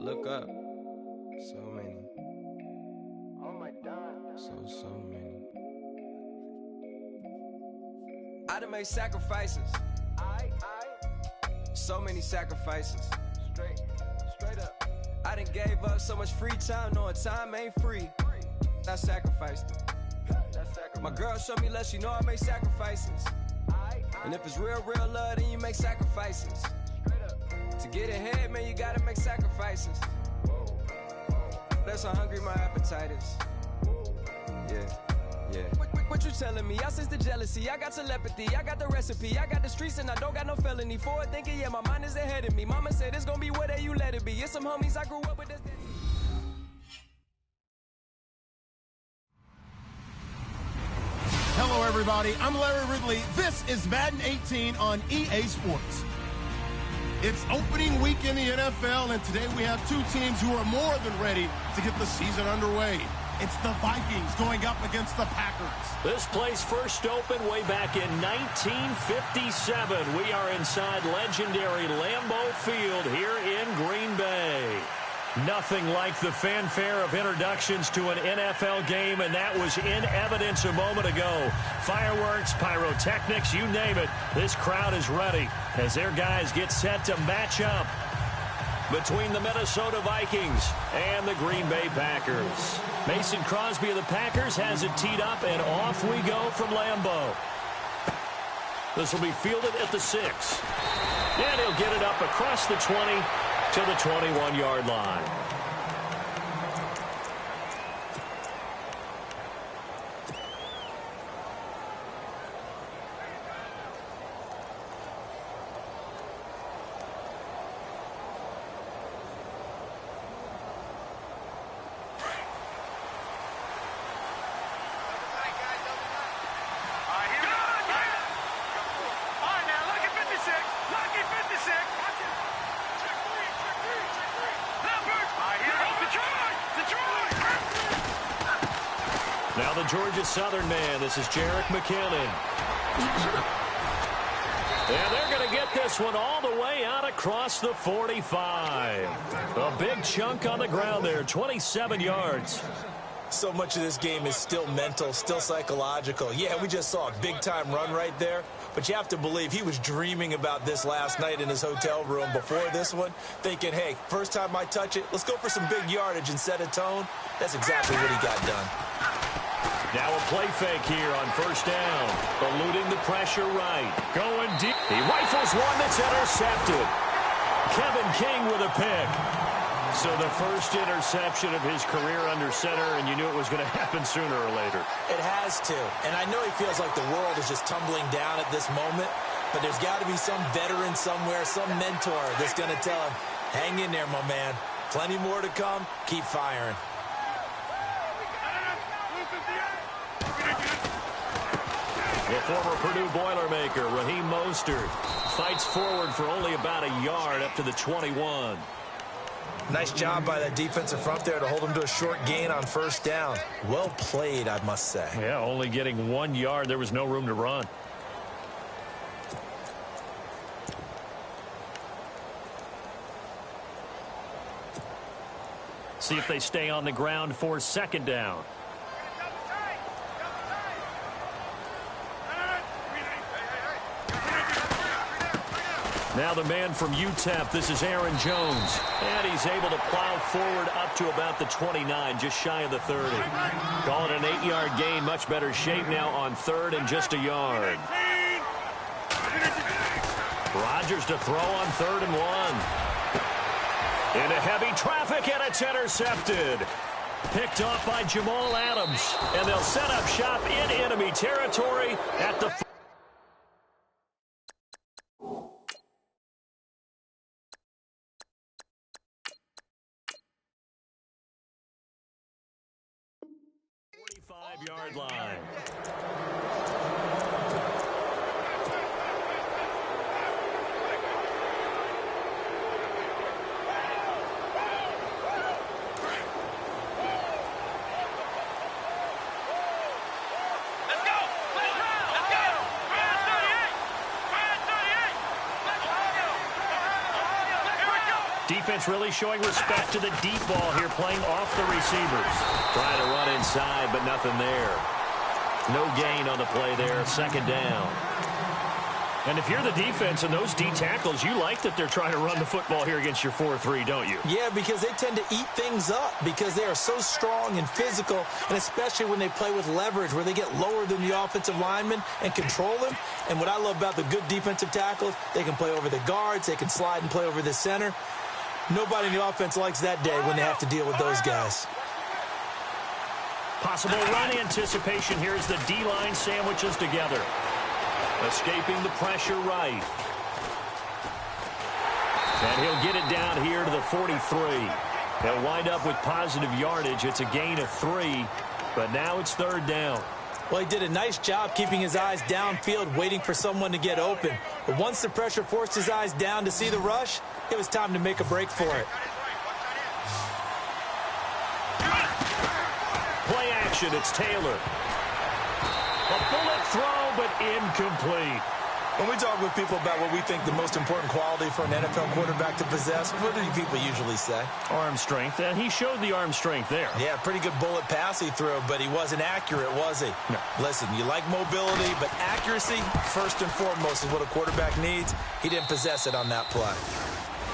look up. So many. Oh my God. So many. I done made sacrifices. So many sacrifices. Straight up. I done gave up so much free time, knowing time ain't free. I sacrificed it. My girl showed me love, she know I make sacrifices. And if it's real love, then you make sacrifices. To get ahead, man, you gotta make sacrifices. That's how hungry my appetite is. Yeah. What you telling me? I sense the jealousy, I got telepathy, I got the recipe, I got the streets and I don't got no felony. Forward thinking, yeah, my mind is ahead of me. Mama said it's gonna be whatever you let it be. It's some homies I grew up with. Hello, everybody. I'm Larry Ridley. This is Madden 18 on EA Sports. It's opening week in the NFL, and today we have two teams who are more than ready to get the season underway. It's the Vikings going up against the Packers. This place first opened way back in 1957. We are inside legendary Lambeau Field here in Green Bay. Nothing like the fanfare of introductions to an NFL game, and that was in evidence a moment ago. Fireworks, pyrotechnics, you name it. This crowd is ready as their guys get set to match up between the Minnesota Vikings and the Green Bay Packers. Mason Crosby of the Packers has it teed up, and off we go from Lambeau. This will be fielded at the 6. And he'll get it up across the 20 to the 21-yard line. Now the Georgia Southern man, this is Jerick McKinnon. And they're going to get this one all the way out across the 45. A big chunk on the ground there, 27 yards. So much of this game is still mental, still psychological. Yeah, we just saw a big-time run right there, but you have to believe he was dreaming about this last night in his hotel room before this one, thinking, hey, first time I touch it, let's go for some big yardage and set a tone. That's exactly what he got done. Now a play fake here on first down. Eluding the pressure right. Going deep. He rifles one that's intercepted. Kevin King with a pick. So the first interception of his career under center, and you knew it was going to happen sooner or later. It has to. And I know he feels like the world is just tumbling down at this moment, but there's got to be some veteran somewhere, some mentor that's going to tell him, hang in there, my man. Plenty more to come. Keep firing. The former Purdue Boilermaker, Raheem Mostert, fights forward for only about a yard up to the 21. Nice job by that defensive front there to hold him to a short gain on first down. Well played, I must say. Yeah, only getting 1 yard. There was no room to run. See if they stay on the ground for second down. Now the man from UTEP, this is Aaron Jones. And he's able to plow forward up to about the 29, just shy of the 30. Call it an 8-yard gain, much better shape now on third and just a yard. Rodgers to throw on 3rd and 1. Into heavy traffic, and it's intercepted. Picked off by Jamal Adams. And they'll set up shop in enemy territory at the 45-yard line. Defense really showing respect to the deep ball here, playing off the receivers. Trying to run inside, but nothing there. No gain on the play there, second down. And if you're the defense and those D tackles, you like that they're trying to run the football here against your 4-3, don't you? Yeah, because they tend to eat things up because they are so strong and physical, and especially when they play with leverage where they get lower than the offensive linemen and control them. And what I love about the good defensive tackles, they can play over the guards, they can slide and play over the center. Nobody in the offense likes that day when they have to deal with those guys. Possible run anticipation here as the D-line sandwiches together. Escaping the pressure right. And he'll get it down here to the 43. He'll wind up with positive yardage. It's a gain of 3, but now it's third down. Well, he did a nice job keeping his eyes downfield, waiting for someone to get open. But once the pressure forced his eyes down to see the rush, it was time to make a break for it. Play action, it's Taylor. A bullet throw, but incomplete. When we talk with people about what we think the most important quality for an NFL quarterback to possess, what do people usually say? Arm strength, and he showed the arm strength there. Yeah, pretty good bullet pass he threw, but he wasn't accurate, was he? No. Listen, you like mobility, but accuracy, first and foremost, is what a quarterback needs. He didn't possess it on that play.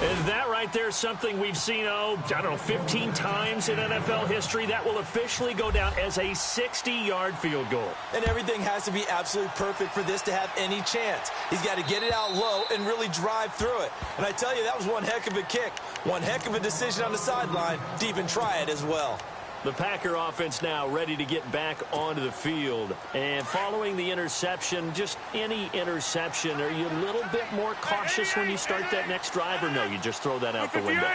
And that right there is something we've seen, 15 times in NFL history. That will officially go down as a 60-yard field goal. And everything has to be absolutely perfect for this to have any chance. He's got to get it out low and really drive through it. And I tell you, that was one heck of a kick. One heck of a decision on the sideline to even try it as well. The Packer offense now ready to get back onto the field. And following the interception, just any interception, are you a little bit more cautious when you start that next drive, or no, you just throw that out the window?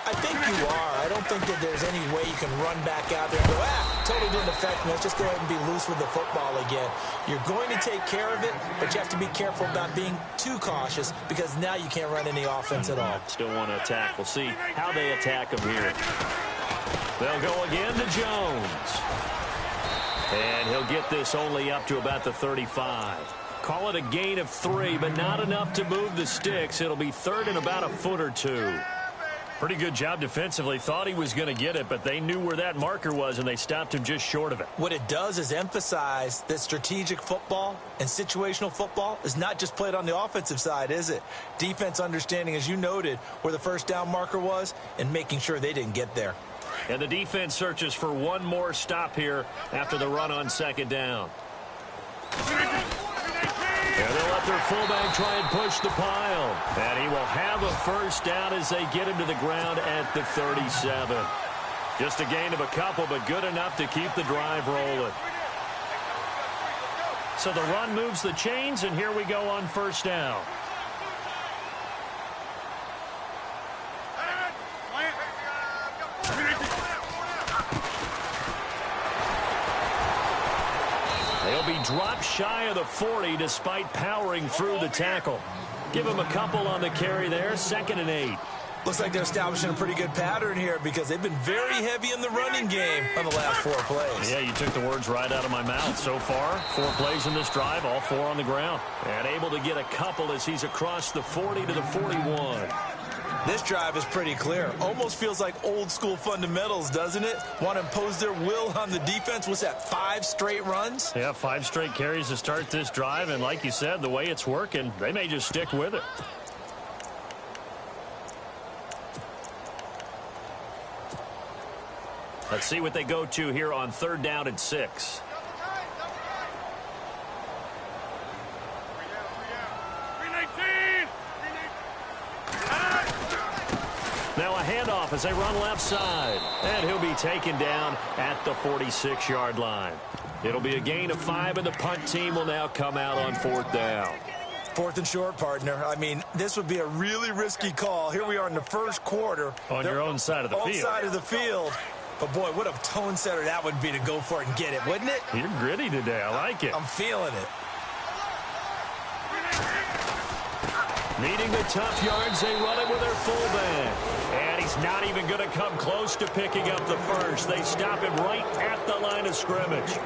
I think you are. I don't think that there's any way you can run back out there and go, totally didn't affect me. Let's just go ahead and be loose with the football again. You're going to take care of it, but you have to be careful about being too cautious because now you can't run any offense at all. Still want to attack. We'll see how they attack him here. They'll go again to Jones. And he'll get this only up to about the 35. Call it a gain of 3, but not enough to move the sticks. It'll be third and about a foot or 2. Pretty good job defensively. Thought he was going to get it, but they knew where that marker was, and they stopped him just short of it. What it does is emphasize that strategic football and situational football is not just played on the offensive side, is it? Defense understanding, as you noted, where the first down marker was and making sure they didn't get there. And the defense searches for one more stop here after the run on second down. And they'll let their fullback try and push the pile. And he will have a first down as they get him to the ground at the 37. Just a gain of a couple, but good enough to keep the drive rolling. So the run moves the chains, and here we go on first down. They'll be dropped shy of the 40 despite powering through the tackle. Give him a couple on the carry there, 2nd and 8. Looks like they're establishing a pretty good pattern here because they've been very heavy in the running game on the last 4 plays. Yeah, you took the words right out of my mouth. So far, 4 plays in this drive, all 4 on the ground. And able to get a couple as he's across the 40 to the 41. This drive is pretty clear. Almost feels like old school fundamentals, doesn't it? Want to impose their will on the defense. What's that, 5 straight runs? Yeah, 5 straight carries to start this drive. And like you said, the way it's working, they may just stick with it. Let's see what they go to here on 3rd down and 6. Now a handoff as they run left side. And he'll be taken down at the 46-yard line. It'll be a gain of 5, and the punt team will now come out on 4th down. 4th and short, partner. I mean, this would be a really risky call. Here we are in the first quarter. On your own side of the field. On side of the field. But, boy, what a tone setter that would be to go for it and get it, wouldn't it? You're gritty today. I like it. I'm feeling it. Needing the tough yards, they run it with their fullback. And he's not even going to come close to picking up the first. They stop him right at the line of scrimmage.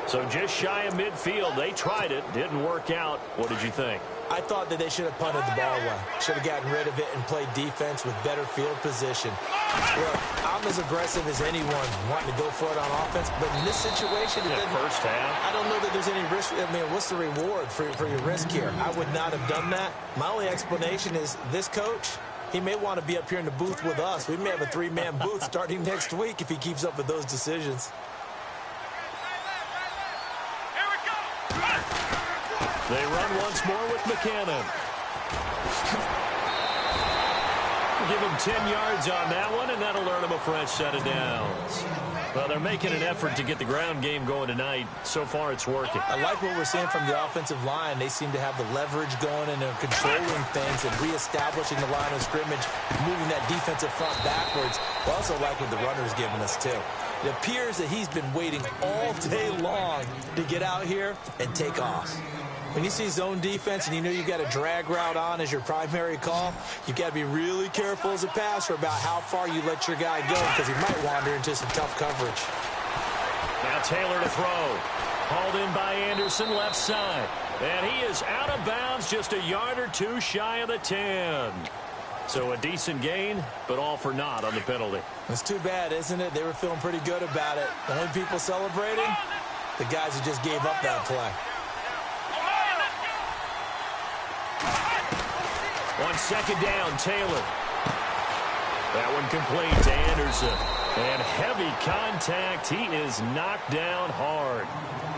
So just shy of midfield. They tried it. Didn't work out. What did you think? I thought that they should have punted the ball away. Should have gotten rid of it and played defense with better field position. Look, I'm as aggressive as anyone wanting to go for it on offense, but in this situation, first half, I don't know that there's any risk. I mean, what's the reward for your risk here? I would not have done that. My only explanation is this coach, he may want to be up here in the booth with us. We may have a three-man booth starting next week if he keeps up with those decisions. They run once more with McCannon. Give him 10 yards on that one, and that'll earn him a fresh set of downs. Well, they're making an effort to get the ground game going tonight. So far, it's working. I like what we're seeing from the offensive line. They seem to have the leverage going, and they're controlling things and reestablishing the line of scrimmage, moving that defensive front backwards. I also like what the runner's giving us, too. It appears that he's been waiting all day long to get out here and take off. When you see zone defense and you know you've got a drag route on as your primary call, you've got to be really careful as a passer about how far you let your guy go because he might wander into some tough coverage. Now Taylor to throw. Hauled in by Anderson, left side. And he is out of bounds, just a yard or two shy of the 10. So a decent gain, but all for naught on the penalty. It's too bad, isn't it? They were feeling pretty good about it. The only people celebrating, the guys who just gave up that play. On second down, Taylor. That one complete to Anderson. And heavy contact. He is knocked down hard.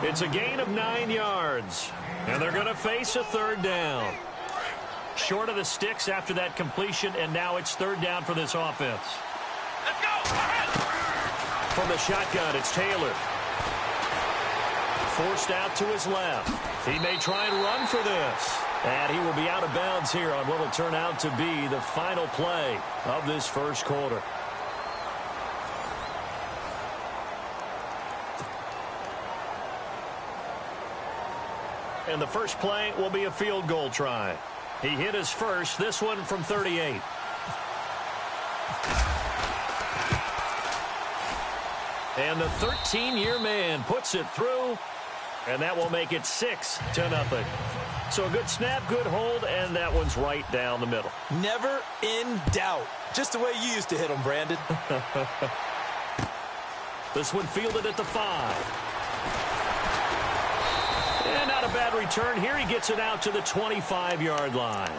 It's a gain of 9 yards. And they're going to face a third down. Short of the sticks after that completion, and now it's third down for this offense. Let's go! From the shotgun, it's Taylor. Forced out to his left. He may try and run for this. And he will be out of bounds here on what will turn out to be the final play of this first quarter. And the first play will be a field goal try. He hit his first, this one from 38. And the 13-year man puts it through, and that will make it 6-0. So a good snap, good hold, and that one's right down the middle. Never in doubt. Just the way you used to hit them, Brandon. This one fielded at the 5. And not a bad return here. He gets it out to the 25-yard line.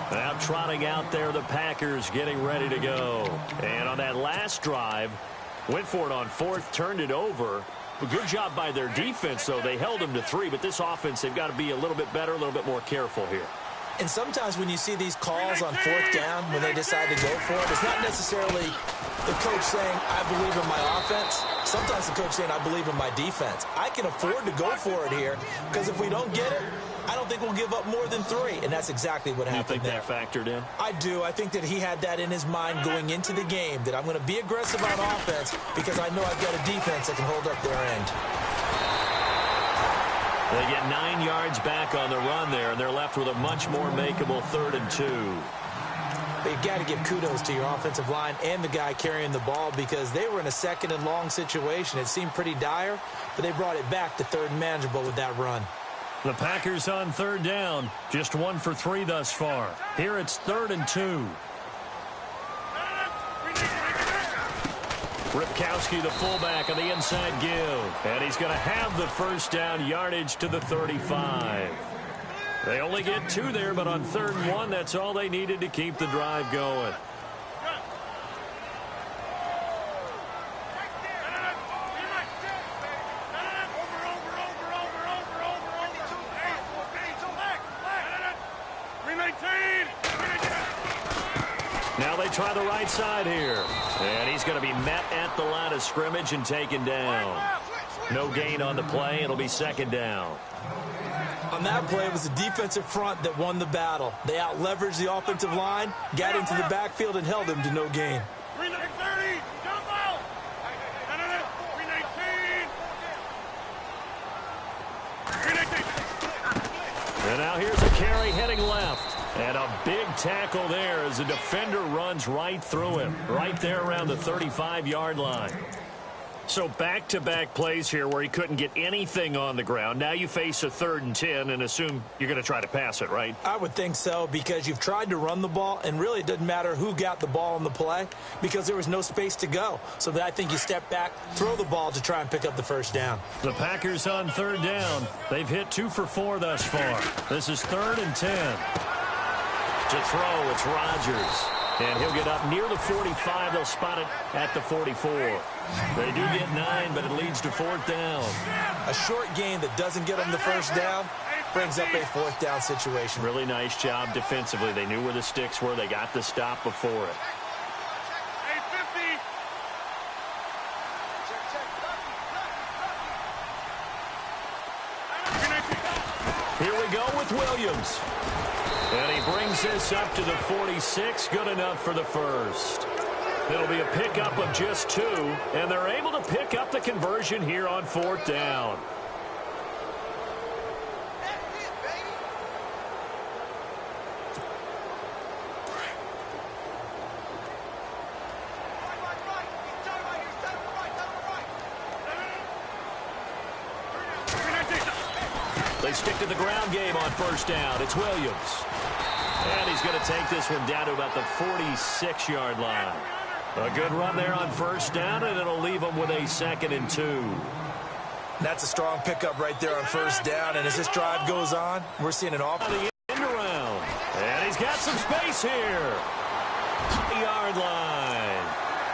Now trotting out there, the Packers getting ready to go. And on that last drive, went for it on fourth, turned it over. A good job by their defense, though. They held them to 3, but this offense, they've got to be a little bit better, a little bit more careful here. And sometimes when you see these calls on fourth down, when they decide to go for it, it's not necessarily the coach saying, I believe in my offense. Sometimes the coach saying, I believe in my defense. I can afford to go for it here, because if we don't get it, I don't think we'll give up more than 3. And that's exactly what happened there. You think that factored in? I do. I think that he had that in his mind going into the game, that I'm going to be aggressive on offense because I know I've got a defense that can hold up their end. They get 9 yards back on the run there, and they're left with a much more makeable 3rd and 2. But you got to give kudos to your offensive line and the guy carrying the ball because they were in a 2nd and long situation. It seemed pretty dire, but they brought it back to 3rd and manageable with that run. The Packers on 3rd down, just 1 for 3 thus far. Here it's 3rd and 2. Ripkowski, the fullback, on the inside give. And he's going to have the first down yardage to the 35. They only get 2 there, but on 3rd and 1, that's all they needed to keep the drive going. Now they try the right side here. And he's going to be met at the line of scrimmage and taken down. No gain on the play. It'll be 2nd down. On that play, it was the defensive front that won the battle. They out-leveraged the offensive line, got into the backfield, and held him to no gain. And now here's a carry heading left. And a big tackle there as the defender runs right through him. Right there around the 35-yard line. So back-to-back plays here where he couldn't get anything on the ground. Now you face a 3rd and 10 and assume you're going to try to pass it, right? I would think so, because you've tried to run the ball, and really it doesn't matter who got the ball in the play because there was no space to go. So that I think you step back, throw the ball to try and pick up the first down. The Packers on 3rd down. They've hit 2 for 4 thus far. This is 3rd and 10. To throw, it's Rodgers. And he'll get up near the 45. They'll spot it at the 44. They do get 9, but it leads to 4th down. A short gain that doesn't get them the first down brings up a 4th down situation. Really nice job defensively. They knew where the sticks were. They got the stop before it. Here we go with Williams. And he brings this up to the 46. Good enough for the first. It'll be a pickup of just 2, and they're able to pick up the conversion here on 4th down. They stick to the ground game on 1st down. It's Williams. And he's going to take this one down to about the 46-yard line. A good run there on 1st down, and it'll leave him with a 2nd and 2. That's a strong pickup right there on 1st down, and as this drive goes on, we're seeing an awful... The end around. And he's got some space here. 20-yard line.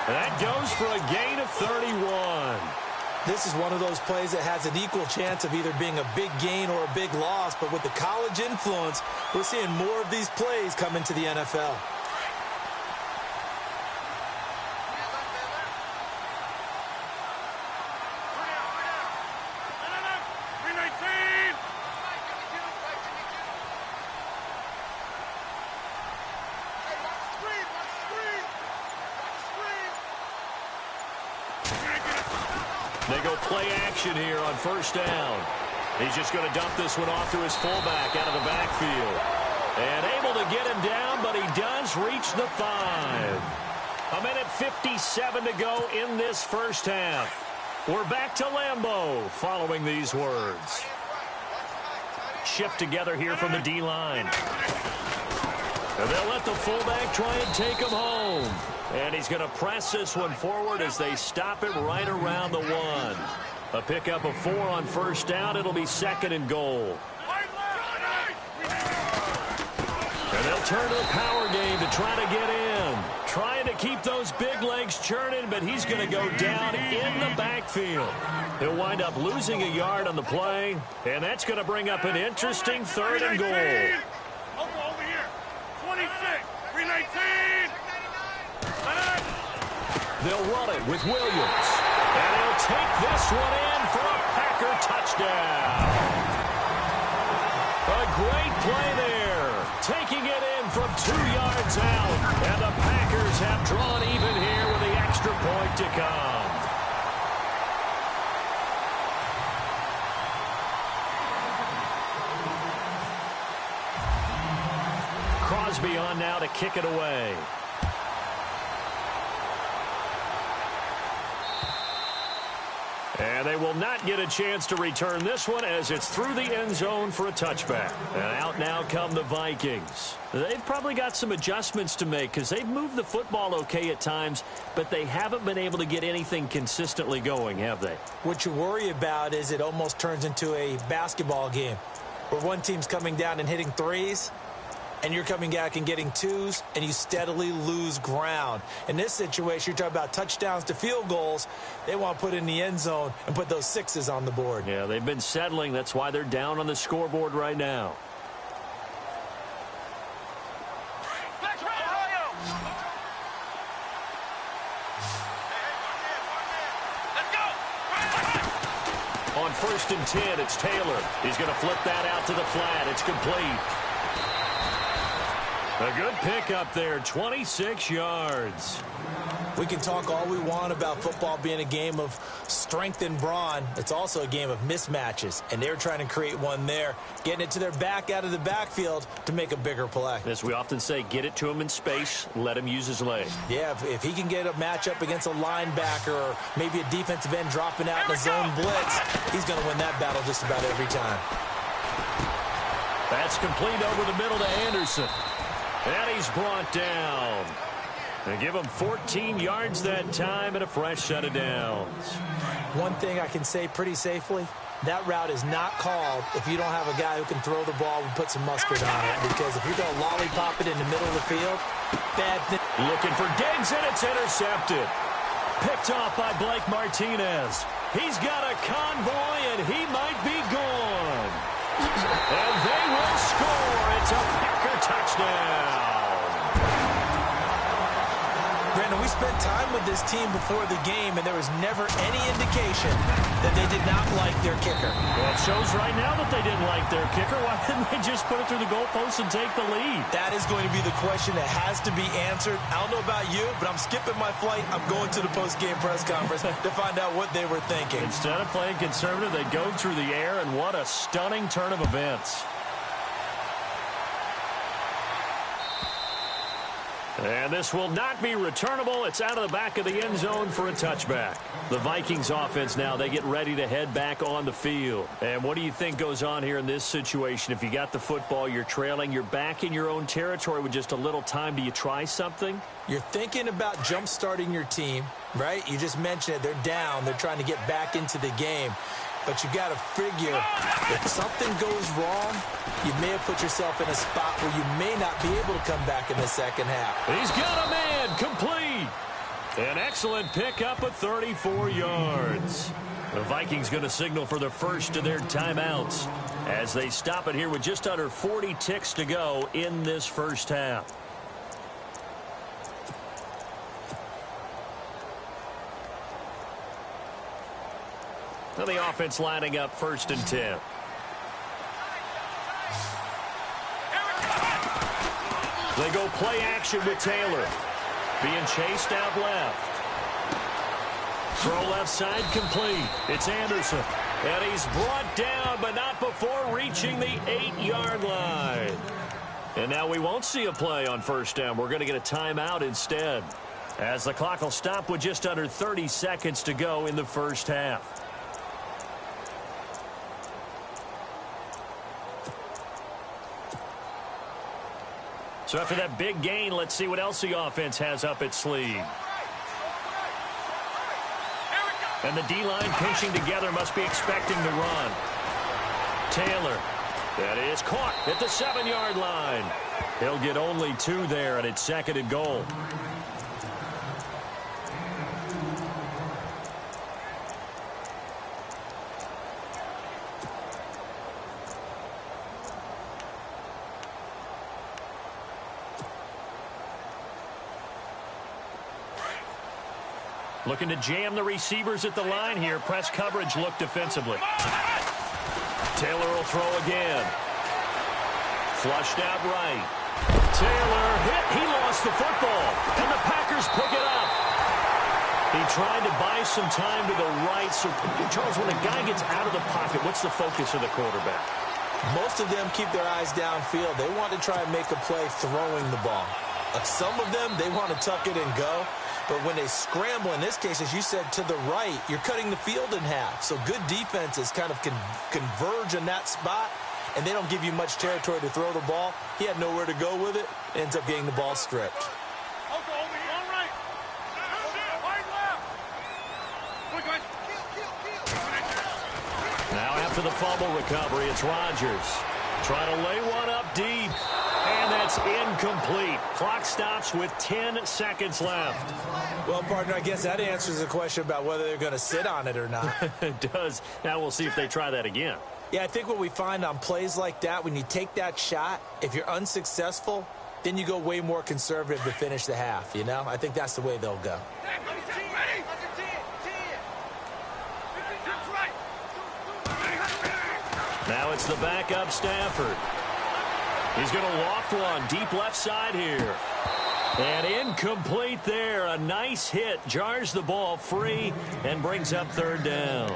That goes for a gain of 31. This is one of those plays that has an equal chance of either being a big gain or a big loss, but with the college influence, we're seeing more of these plays come into the NFL. They go play action here on 1st down. He's just going to dump this one off to his fullback out of the backfield. And able to get him down, but he does reach the 5. 1:57 to go in this first half. We're back to Lambeau following these words. Shift together here from the D-line. And they'll let the fullback try and take him home. And he's going to press this one forward as they stop it right around the 1. A pickup of 4 on 1st down. It'll be 2nd and goal. And they'll turn to the power game to try to get in. Trying to keep those big legs churning, but he's going to go down in the backfield. He'll wind up losing a yard on the play, and that's going to bring up an interesting 3rd and goal. Over here. 26. 319. They'll run it with Williams. And he'll take this one in for a Packer touchdown. A great play there. Taking it in from 2 yards out. And the Packers have drawn even here with the extra point to come. Crosby on now to kick it away. And they will not get a chance to return this one as it's through the end zone for a touchback. And out now come the Vikings. They've probably got some adjustments to make because they've moved the football okay at times, but they haven't been able to get anything consistently going, have they? What you worry about is it almost turns into a basketball game where one team's coming down and hitting 3s, and you're coming back and getting 2s, and you steadily lose ground. In this situation, you're talking about touchdowns to field goals. They want to put in the end zone and put those 6s on the board. Yeah, they've been settling. That's why they're down on the scoreboard right now. On 1st and 10, it's Taylor. He's going to flip that out to the flat. It's complete. A good pickup there, 26 yards. We can talk all we want about football being a game of strength and brawn. It's also a game of mismatches, and they're trying to create one there, getting it to their back out of the backfield to make a bigger play. As we often say, get it to him in space, let him use his leg. Yeah, if he can get a matchup against a linebacker or maybe a defensive end dropping out in a zone blitz, he's going to win that battle just about every time. That's complete over the middle to Anderson. And he's brought down. They give him 14 yards that time and a fresh set of downs. One thing I can say pretty safely, that route is not called if you don't have a guy who can throw the ball and put some mustard on it. Because if you're going to lollipop it in the middle of the field, bad thing. Looking for Diggs, and it's intercepted. Picked off by Blake Martinez. He's got a convoy, and he might be gone. And they will score. It's a Packer touchdown. Brandon, we spent time with this team before the game, and there was never any indication that they did not like their kicker. Well, it shows right now that they didn't like their kicker. Why didn't they just put it through the goalpost and take the lead? That is going to be the question that has to be answered. I don't know about you, but I'm skipping my flight. I'm going to the post-game press conference to find out what they were thinking. Instead of playing conservative, they go through the air, and what a stunning turn of events. And this will not be returnable. It's out of the back of the end zone for a touchback. The Vikings offense now, they get ready to head back on the field. And what do you think goes on here in this situation? If you got the football, you're trailing, you're back in your own territory with just a little time. Do you try something? You're thinking about jump-starting your team, right? You just mentioned it. They're down. They're trying to get back into the game. But you got to figure if something goes wrong, you may have put yourself in a spot where you may not be able to come back in the second half. He's got a man complete. An excellent pickup of 34 yards. The Vikings going to signal for the first of their timeouts as they stop it here with just under 40 ticks to go in this first half. Now the offense lining up 1st and 10. They go play action with Taylor. Being chased out left. Throw left side complete. It's Anderson. And he's brought down, but not before reaching the 8-yard line. And now we won't see a play on 1st down. We're going to get a timeout instead, as the clock will stop with just under 30 seconds to go in the first half. So after that big gain, let's see what else the offense has up its sleeve. And the D-line pinching together, must be expecting the run. Taylor, that is caught at the 7-yard line. He'll get only 2 there, and it's 2nd and goal. Looking to jam the receivers at the line here. Press coverage look defensively. Taylor will throw again. Flushed out right. Taylor hit. He lost the football. And the Packers pick it up. He tried to buy some time to the right. So, Charles, when a guy gets out of the pocket, what's the focus of the quarterback? Most of them keep their eyes downfield. They want to try and make a play throwing the ball. Some of them, they want to tuck it and go. But when they scramble, in this case, as you said, to the right, you're cutting the field in half. So good defenses kind of converge in that spot, and they don't give you much territory to throw the ball. He had nowhere to go with it. Ends up getting the ball stripped. Now after the fumble recovery, it's Rodgers. Trying to lay one up deep. And that's incomplete. Clock stops with 10 seconds left. Well, partner, I guess that answers the question about whether they're going to sit on it or not. It does. Now we'll see if they try that again. Yeah, I think what we find on plays like that, when you take that shot, if you're unsuccessful, then you go way more conservative to finish the half, you know? I think that's the way they'll go. Now it's the backup Stafford. He's going to loft one deep left side here. And incomplete there. A nice hit. Jars the ball free and brings up third down.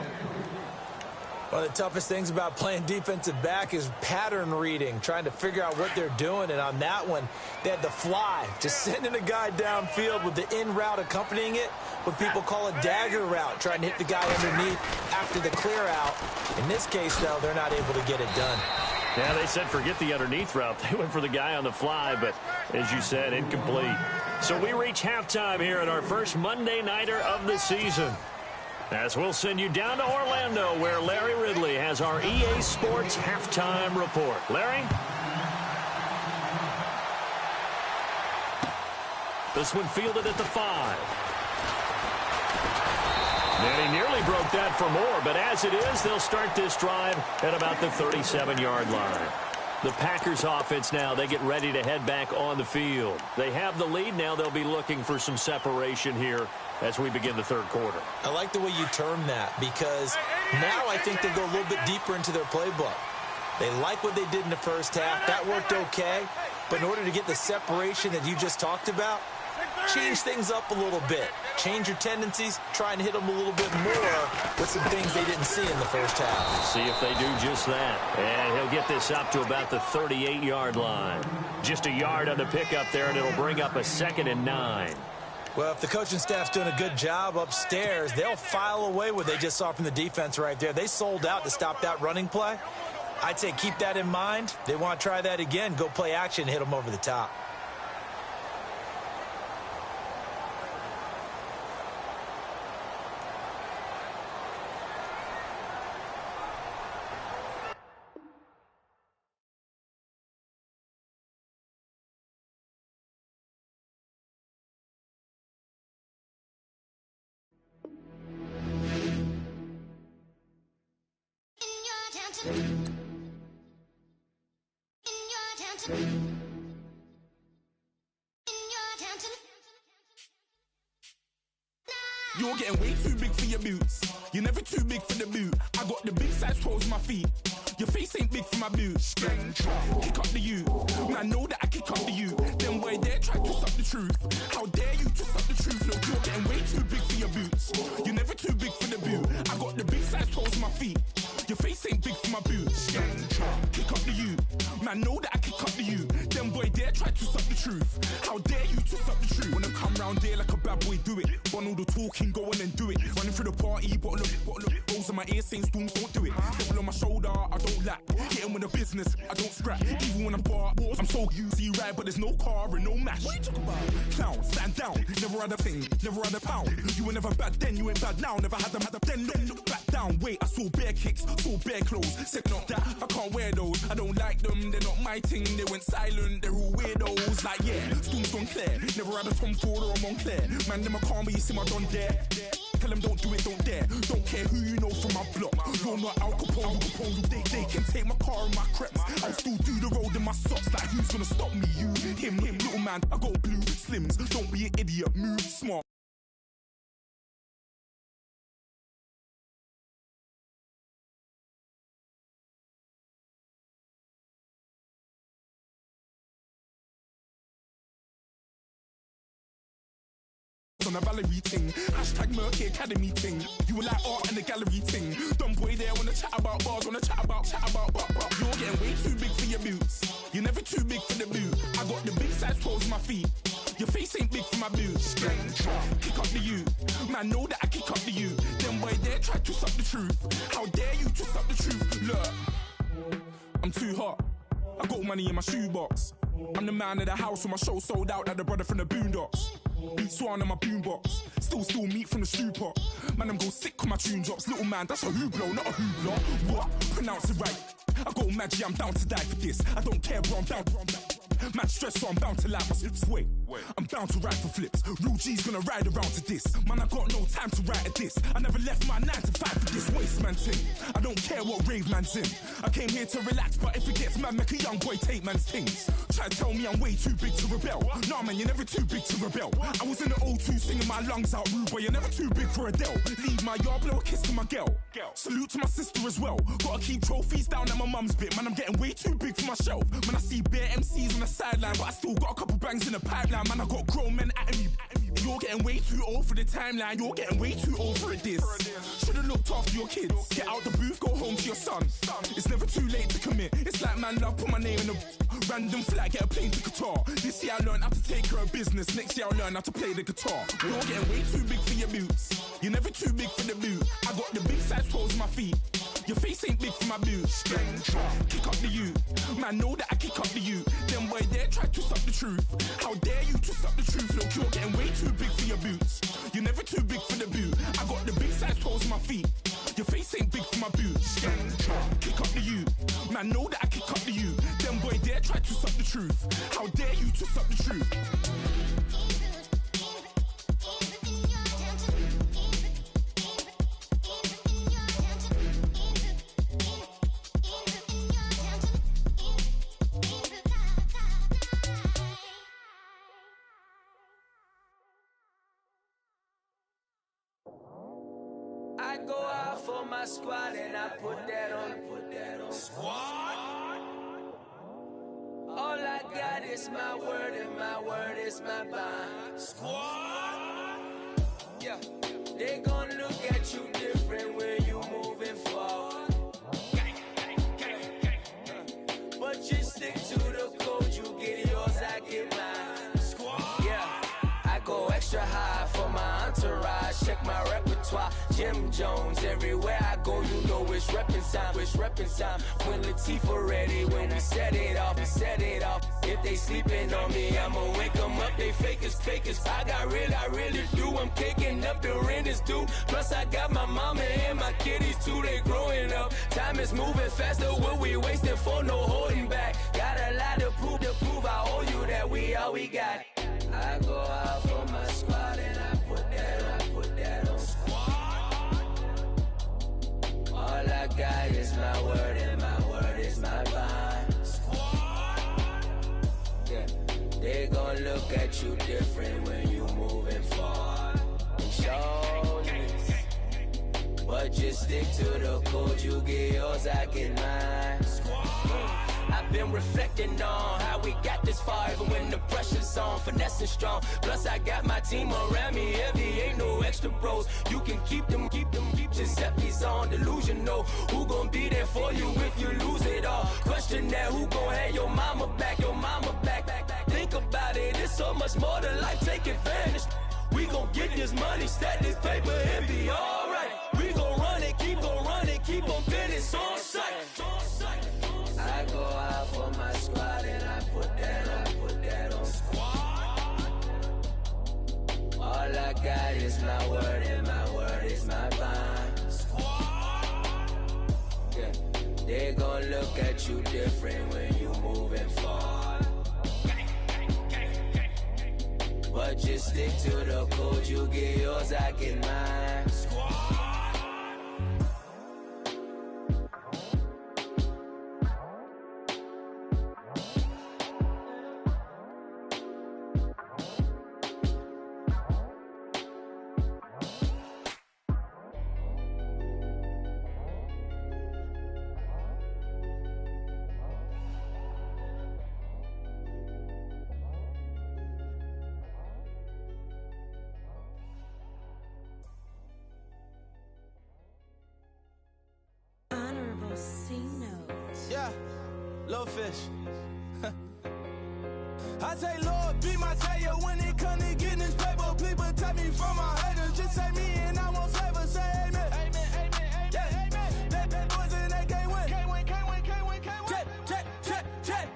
One of the toughest things about playing defensive back is pattern reading, trying to figure out what they're doing. And on that one, they had the fly, just sending a guy downfield with the in route accompanying it, what people call a dagger route, trying to hit the guy underneath after the clear out. In this case, though, they're not able to get it done. Yeah, they said forget the underneath route. They went for the guy on the fly, but as you said, incomplete. So we reach halftime here at our first Monday Nighter of the season. As we'll send you down to Orlando, where Larry Ridley has our EA Sports halftime report. Larry? This one fielded at the 5. And he nearly broke that for more, but as it is, they'll start this drive at about the 37-yard line. The Packers offense now, they get ready to head back on the field. They have the lead. Now they'll be looking for some separation here as we begin the third quarter. I like the way you term that, because now I think they go a little bit deeper into their playbook. They like what they did in the first half. That worked okay. But in order to get the separation that you just talked about, change things up a little bit. Change your tendencies. Try and hit them a little bit more with some things they didn't see in the first half. See if they do just that. And he'll get this up to about the 38-yard line. Just a yard on the pickup there, and it'll bring up a 2nd and 9. Well, if the coaching staff's doing a good job upstairs, they'll file away what they just saw from the defense right there. They sold out to stop that running play. I'd say keep that in mind. They want to try that again. Go play action, hit them over the top. You're getting way too big for your boots. You're never too big for the boot. I got the big size toes on my feet. Your face ain't big for my boots. Kick up the you. Man, I know that I kick up the you. Then boy there try to suck the truth. How dare you to suck the truth? Look, you're getting way too big for your boots. You're never too big for the boot. I got the big size toes on my feet. Your face ain't big for my boots. Kick up the you. Man, I know that I kick up the you. Then boy there try to suck the truth. How dare you to suck the truth? Wanna come round there like a bad boy, do it. Want all the talking, go on and do it. Running through the party, bottle up. Rolls in my ear saying storms, don't do it. Devil on my shoulder, I don't lack. Hitting with the business, I don't scrap. Even when I'm far, I'm so easy ride, but there's no car and no match. What you talking about? Clown, stand down. Never had a thing, never had a pound. You were never bad then, you ain't bad now. Never had them, then look back down. Wait, I saw bare kicks, saw bare clothes. Said not that, I can't wear those. I don't like them, they're not my thing. They went silent, they're all weirdos. Like yeah, storm's gone clear. Never had a Tom Ford or a Montclair. Man, them I can't be, you see my done there. Tell them don't do it, don't dare. Don't care who you know from my block. You're not Al Capone, they can take my car and my creps. I'll still do the road in my socks. Like who's gonna stop me? You, him, little man. I got blue slims. Don't be an idiot, move smart. On a Valerie ting, hashtag Murky Academy ting. You were like art and the gallery ting. Dumb boy there wanna chat about bars, wanna chat about. You're getting way too big for your boots. You're never too big for the boot. I got the big size toes on my feet. Your face ain't big for my boots. Kick up the you. Man, I know that I kick up the you. Then boy there try to suck the truth. How dare you to suck the truth? Look, I'm too hot. I got money in my shoebox. I'm the man of the house when my show sold out like the brother from the Boondocks. Beat Swan on my boombox. Still meat from the stew pot. Man, I'm go sick when my tune drops. Little man, that's a hooplo, not a hoopla. What? Pronounce it right. I go Maggie, I'm down to die for this. I don't care, bro, I'm down. Man, stress, so I'm bound to lie. My sway. I'm down to ride for flips. Real G's gonna ride around to this. Man, I got no time to write at this. I never left my 9 to 5 for this waste man thing. I don't care what rave man's in. I came here to relax, but if it gets mad, make a young boy take man's things. Try to tell me I'm way too big to rebel. Nah, man, you're never too big to rebel. I was in the O2 singing my lungs out, rude, but you're never too big for Adele. Leave my yard, blow a kiss to my girl. Salute to my sister as well. Gotta keep trophies down at my mum's bit. Man, I'm getting way too big for my shelf. Man, I see bare MCs on the sideline, but I still got a couple bangs in the pipeline. Man, I got grown men at me. You're getting way too old for the timeline. You're getting way too old for a diss. Should've looked after your kids. Get out the booth, go home to your son. It's never too late to commit. It's like man love, put my name in a random flight, get a plane to Qatar. This year I learned how to take care of business. Next year I'll learn how to play the guitar. You're getting way too big for your boots. You're never too big for the boot. I got the big size toes on my feet. Your face ain't big for my boots. Kick up the you. Man, know that I kick up the you. Them boy there try to twist up the truth. How dare you twist up the truth? Look, you're getting way too big for your boots. You're never too big for the boot. I got the big size toes on my feet. Your face ain't big for my boots. Kick up the you. Man, know that I kick up the you. Them boy there try to twist up the truth. How dare you twist up the truth? I go out for my squad and I put that on. Squad? All I got is my word and my word is my bond. Squad? Yeah. They gon' look at you different when you moving forward. But you stick to the code, you get yours, I get mine. Squad? Yeah. I go extra high for my entourage, check my repertoire. Jim Jones, everywhere I go, you know it's reppin' time, it's reppin' time. When Latifah ready, when we set it off, we set it off. If they sleeping on me, I'ma wake them up, they fakers. I really do, I'm kicking up the rent is due. Plus I got my mama and my kiddies too, they growing up. Time is moving faster, what we wasting for, no holding back. Got a lot to prove, I owe you that we all we got. I go out for my squad and I put that on. All I got is my word and my word is my bond. Yeah. They gon' look at you different when you moving forward. But just stick to the code, you get yours, I get mine. I've been reflecting on how we got this far, even when the pressure's on, finessing strong. Plus I got my team around me heavy, ain't no extra bros. You can keep them. Giuseppe's on delusional. Who gon' be there for you if you lose it all? Question that, who gon' have your mama back? Think about it, it's so much more to life, take advantage. We gon' get this money, stack this paper, and be alright. We gon' run it, keep on finish on sight. I go out for my squad and I put that on. All I got is my word and my word is my bond. Yeah. They gon' look at you different when you moving forward. But just stick to the code, you get yours, I get mine. Yeah, little fish. I say, Lord, be my savior when it come to getting this paper. Please protect me from my haters. Just say me and I won't favor. Say amen. Yeah. That boys and they can't win. Check.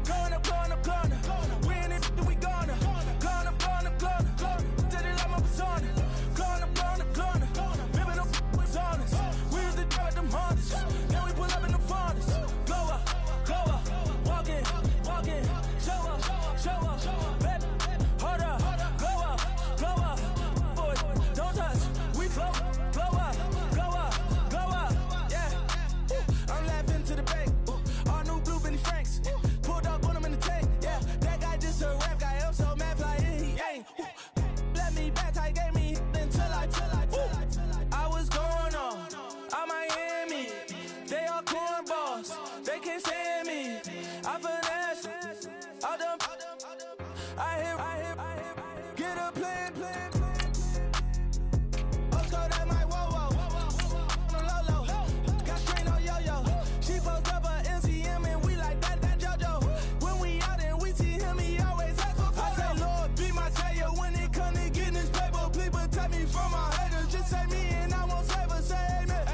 Corner. Win it, we gonna. Corner. Did it like my persona. Corner. Ripping up was honest. We was the drug them hardest. Then we pull up in the farthest. Glow up. Walk in. Show up. Baby. Get a plan. Osco, that my whoa. On the low. Got strain on yo-yo. She post up a MCM and we like that JoJo. When we out and we see him, he always ask for photo. I say, Lord, be my savior when it come to getting this paper. Please protect me from my haters. Just say me and I won't save her. Say amen.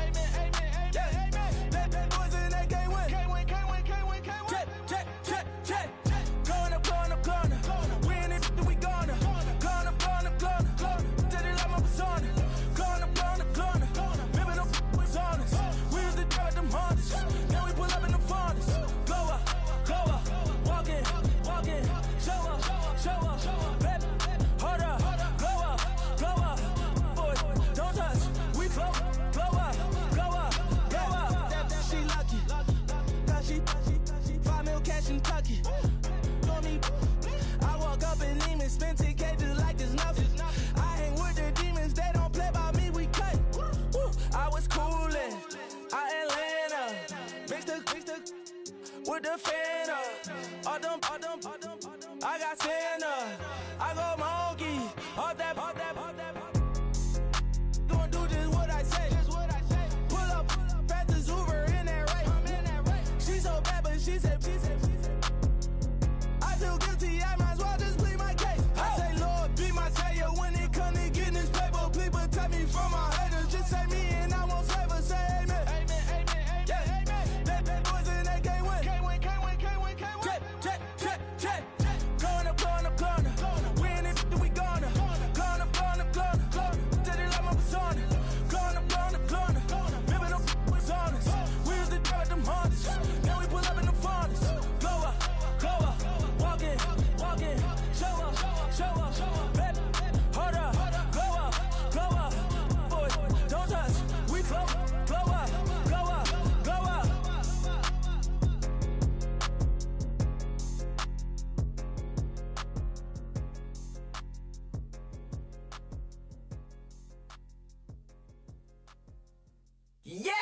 That boys in that can't win. Check. Going up. We in it, we gonna. Going up. Did it like my persona. Going up. Maybe no was honest. We used to drive them Hondas. Now we pull up in the Fondas. Glow up. Walk in. Show up. Baby, hold up. Glow up. Boys, don't touch. We flow. Glow up. She lucky. Cause she 5 mil cash in Tucky. For me, I walk up in Neiman, spend 10K just like it's nothing. I hang with the demons, they don't play by me, we cut. Woo. I was coolin', Atlanta, mixed with the Fanta. All them, I got Santa, I go monkey, all that. Gonna do just what I say. Pull up, fast as Uber in that race. She so bad, but she said. I feel guilty, I might as well just plead my case. I say, Lord, be my savior when it come to getting this paper. Please protect me from my haters. Just say me and I won't save her. Say amen. That boys in that can't win. Check. Going up. We in it, we gonna. Going up. Did it like my persona. Going up. Maybe no was honest. We used to drive them Hondas. Now we pull up in the Fondas. Glow up. Walk in. Show up. Baby, hold up. Glow up. Boys, don't touch. We flow. Glow up. Yeah!